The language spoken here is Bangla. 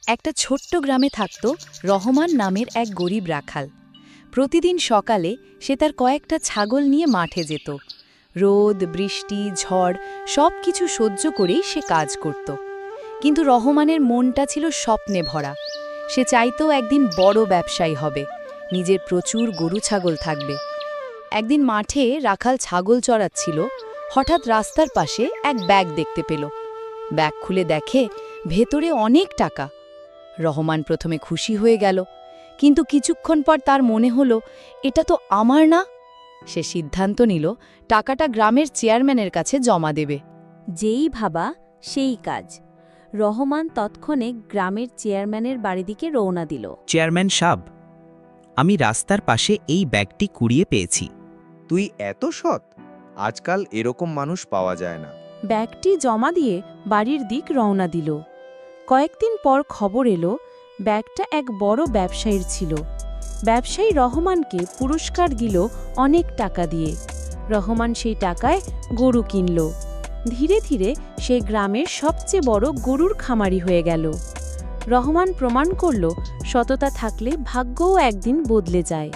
একটা ছোট্ট গ্রামে থাকত রহমান নামের এক গরিব রাখাল। প্রতিদিন সকালে সে তার কয়েকটা ছাগল নিয়ে মাঠে যেত। রোদ, বৃষ্টি, ঝড় সব কিছু সহ্য করেই সে কাজ করত। কিন্তু রহমানের মনটা ছিল স্বপ্নে ভরা। সে চাইতো একদিন বড় ব্যবসায়ী হবে, নিজের প্রচুর গরু ছাগল থাকবে। একদিন মাঠে রাখাল ছাগল চড়াচ্ছিল, হঠাৎ রাস্তার পাশে এক ব্যাগ দেখতে পেল। ব্যাগ খুলে দেখে ভেতরে অনেক টাকা। রহমান প্রথমে খুশি হয়ে গেল, কিন্তু কিছুক্ষণ পর তার মনে হলো এটা তো আমার না। সে সিদ্ধান্ত নিল টাকাটা গ্রামের চেয়ারম্যানের কাছে জমা দেবে। যেই ভাবা সেই কাজ। রহমান তৎক্ষণে গ্রামের চেয়ারম্যানের বাড়ি দিকে রওনা দিল। চেয়ারম্যান সাহেব, আমি রাস্তার পাশে এই ব্যাগটি কুড়িয়ে পেয়েছি। তুই এত সৎ? আজকাল এরকম মানুষ পাওয়া যায় না। ব্যাগটি জমা দিয়ে বাড়ির দিক রওনা দিল। কয়েকদিন পর খবর এলো ব্যাগটা এক বড় ব্যবসায়ীর ছিল। ব্যবসায়ী রহমানকে পুরস্কার দিল অনেক টাকা দিয়ে। রহমান সেই টাকায় গরু কিনল। ধীরে ধীরে সে গ্রামের সবচেয়ে বড় গরুর খামারি হয়ে গেল। রহমান প্রমাণ করল সততা থাকলে ভাগ্যও একদিন বদলে যায়।